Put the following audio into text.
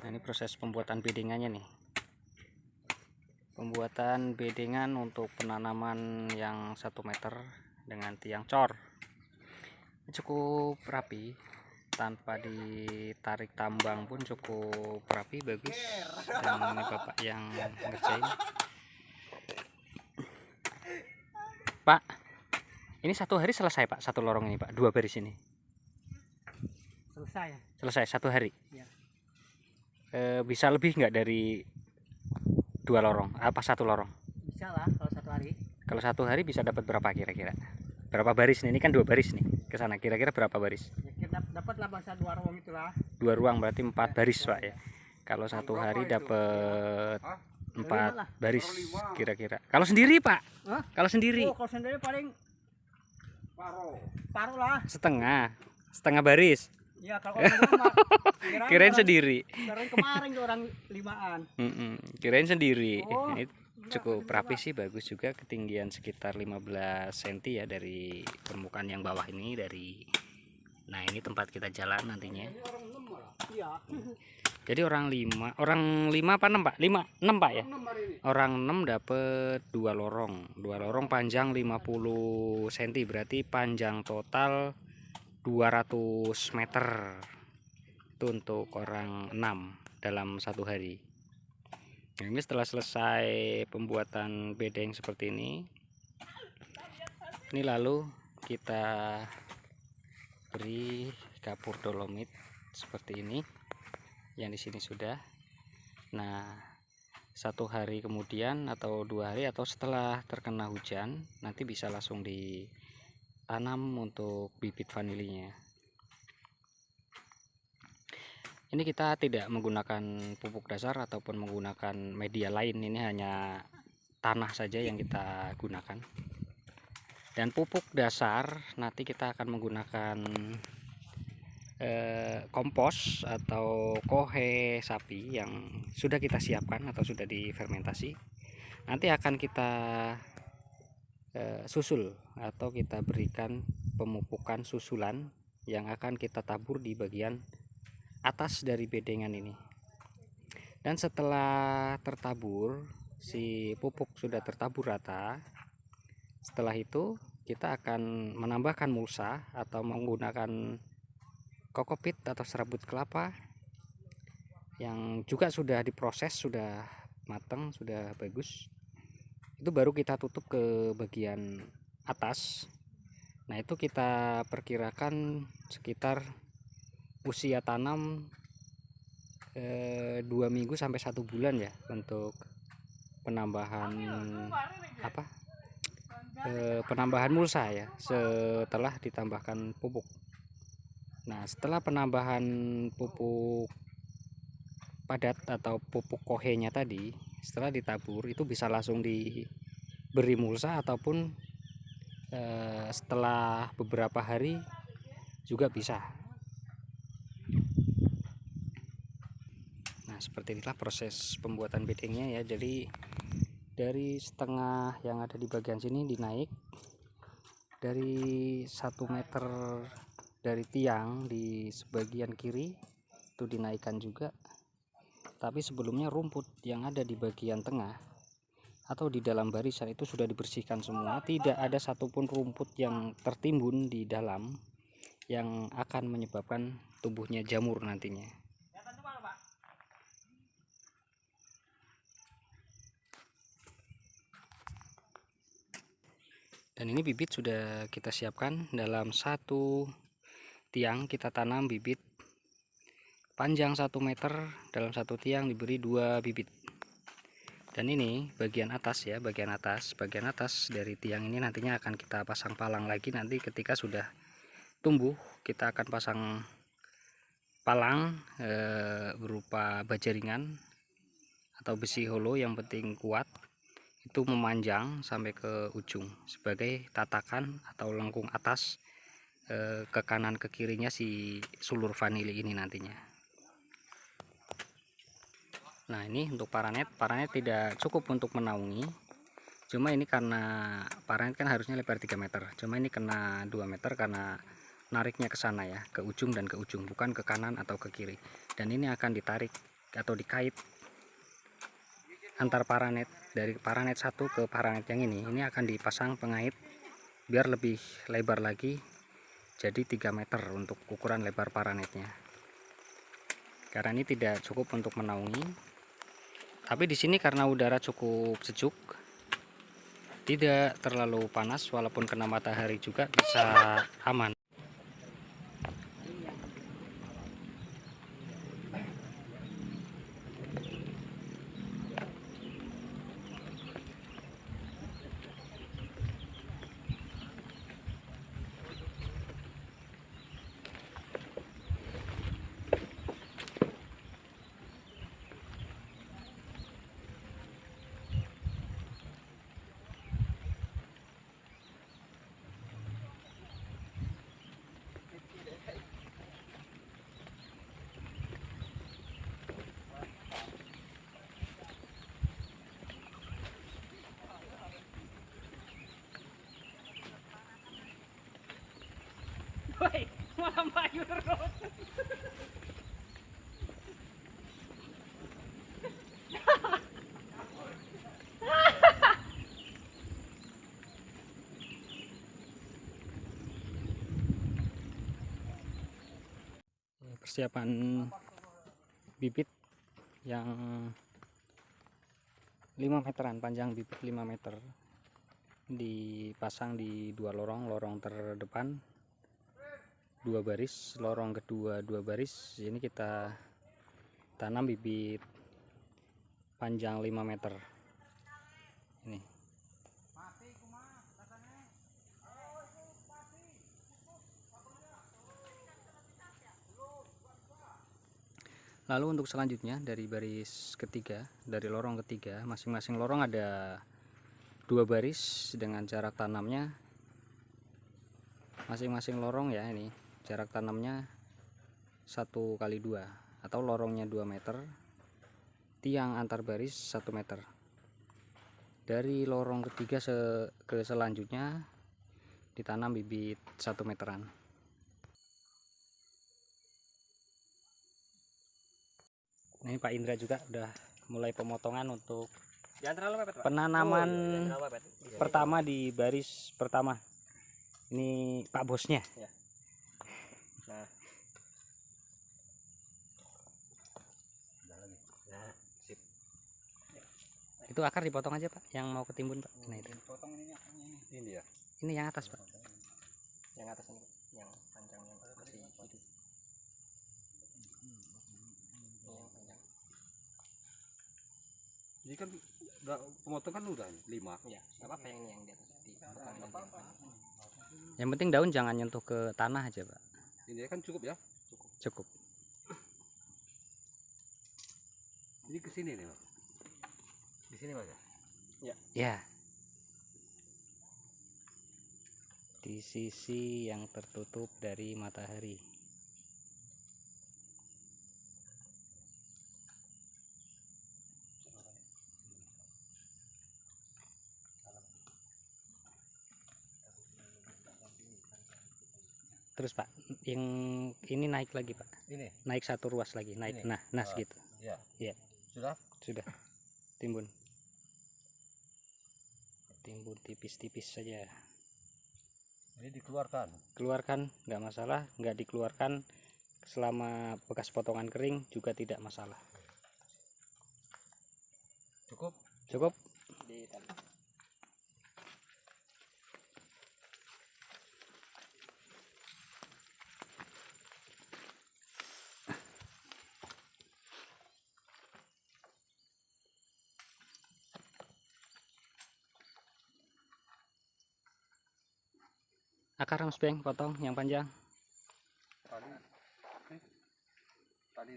Nah, ini proses pembuatan beddingannya nih. Pembuatan beddingan untuk penanaman yang 1 meter dengan tiang cor. Ini cukup rapi, tanpa ditarik tambang pun cukup rapi, bagus. Dan ini bapak yang ngerjain. Pak, ini 1 hari selesai Pak, 1 lorong ini Pak, 2 baris ini. Selesai ya? Selesai 1 hari. Ya. Bisa lebih nggak dari 2 lorong? Apa 1 lorong? Bisa lah kalau 1 hari. Kalau 1 hari bisa dapat berapa kira-kira? Berapa baris nih? Ini kan 2 baris nih. Ke sana kira-kira berapa baris? Ya, kita dapat lah bahasa 2 ruang itulah. 2 ruang berarti 4 baris Pak ya. Kalau 1 hari dapat 4 baris kira-kira. Kalau sendiri Pak? Hah? Kalau sendiri? Oh, kalau sendiri paling paruh lah. Setengah baris. Ya kalau orang rumah. Kirain sendiri. Kemarin orang 5-an. Kirain sendiri. Oh, Ini cukup rapi sih, bagus juga. Ketinggian sekitar 15 cm ya dari permukaan yang bawah ini. Nah, ini tempat kita jalan nantinya. Iya. Jadi orang 5 apa 6 Pak? 6 Pak ya? Orang 6 dapat 2 lorong. 2 lorong panjang 50 cm, berarti panjang total 200 meter. Itu untuk orang 6 dalam 1 hari. Nah, ini setelah selesai pembuatan bedeng seperti ini lalu kita beri kapur dolomit seperti ini, yang di sini sudah. Nah, 1 hari kemudian atau 2 hari atau setelah terkena hujan nanti bisa langsung ditanam untuk bibit vanilinya. Ini kita tidak menggunakan pupuk dasar ataupun menggunakan media lain, ini hanya tanah saja yang kita gunakan. Dan pupuk dasar nanti kita akan menggunakan kompos atau kohe sapi yang sudah kita siapkan atau sudah difermentasi. Nanti akan kita susul atau kita berikan pemupukan susulan yang akan kita tabur di bagian atas dari bedengan ini. Dan setelah tertabur, si pupuk sudah tertabur rata, setelah itu kita akan menambahkan mulsa atau menggunakan kokopit atau serabut kelapa yang juga sudah diproses, sudah matang, sudah bagus. Itu baru kita tutup ke bagian atas. Nah, itu kita perkirakan sekitar usia tanam 2 minggu sampai 1 bulan ya untuk penambahan penambahan mulsa ya, setelah ditambahkan pupuk. Nah, setelah penambahan pupuk padat atau pupuk kohenya tadi, setelah ditabur itu bisa langsung diberi mulsa ataupun setelah beberapa hari juga bisa. Nah, seperti inilah proses pembuatan bedengnya ya. Jadi dari setengah yang ada di bagian sini dinaik, dari 1 meter dari tiang di sebagian kiri itu dinaikkan juga. Tapi sebelumnya rumput yang ada di bagian tengah atau di dalam barisan itu sudah dibersihkan semua. Tidak ada satupun rumput yang tertimbun di dalam yang akan menyebabkan tumbuhnya jamur nantinya. Dan ini bibit sudah kita siapkan dalam 1 tiang, kita tanam bibit panjang 1 meter, dalam 1 tiang diberi 2 bibit. Dan ini bagian atas ya, bagian atas dari tiang ini nantinya akan kita pasang palang lagi. Nanti ketika sudah tumbuh kita akan pasang palang berupa baja ringan atau besi holo, yang penting kuat, itu memanjang sampai ke ujung sebagai tatakan atau lengkung atas ke kanan ke kirinya si sulur vanili ini nantinya. Nah, ini untuk paranet tidak cukup untuk menaungi, cuma ini karena paranet kan harusnya lebar 3 meter, cuma ini kena 2 meter karena nariknya ke sana ya, ke ujung dan ke ujung, bukan ke kanan atau ke kiri. Dan ini akan ditarik atau dikait antar paranet, dari paranet satu ke paranet yang ini akan dipasang pengait biar lebih lebar lagi, jadi 3 meter untuk ukuran lebar paranetnya. Karena ini tidak cukup untuk menaungi. Tapi di sini karena udara cukup sejuk, tidak terlalu panas, walaupun kena matahari juga bisa aman. Woi, malah maju terus. Persiapan bibit yang 5 meteran, panjang bibit 5 meter, dipasang di 2 lorong terdepan 2 baris, lorong kedua 2 baris. Ini kita tanam bibit panjang 5 meter ini. Lalu untuk selanjutnya dari baris ketiga, dari lorong ketiga, masing-masing lorong ada 2 baris dengan jarak tanamnya masing-masing lorong ya, ini jarak tanamnya 1 kali 2 atau lorongnya 2 meter, tiang antar baris 1 meter. Dari lorong ketiga ke selanjutnya ditanam bibit 1 meteran. Nah, ini Pak Indra juga udah mulai pemotongan untuk penanaman pertama di baris pertama. Ini Pak bosnya. Ya. Nah. Sip. Itu akar dipotong aja Pak, yang mau ketimbun Pak. Nah itu. Potong ini akarnya ini. Ini ya. Ini yang atas Pak. Yang atas ini, yang panjang yang kasih itu. Yang panjang. Ini kan udah pemotongan udah 5. Ya, enggak apa-apa yang ini yang di atas. Enggak apa-apa. Yang penting daun jangan nyentuh ke tanah aja Pak. Ini kan cukup ya? Cukup. Ini ke sini nih, Pak. Di sini, Mas. Ya. Ya. Di sisi yang tertutup dari matahari. Terus Pak, yang ini naik lagi Pak. Ini. Naik 1 ruas lagi, naik. Ini? Nah segitu. Iya. Iya. Sudah? Sudah. Timbun. Timbun tipis-tipis saja. Ini dikeluarkan. Keluarkan, nggak masalah. Nggak dikeluarkan selama bekas potongan kering juga tidak masalah. Cukup? Cukup. Akar Mas Beng potong yang panjang. Tali. Tali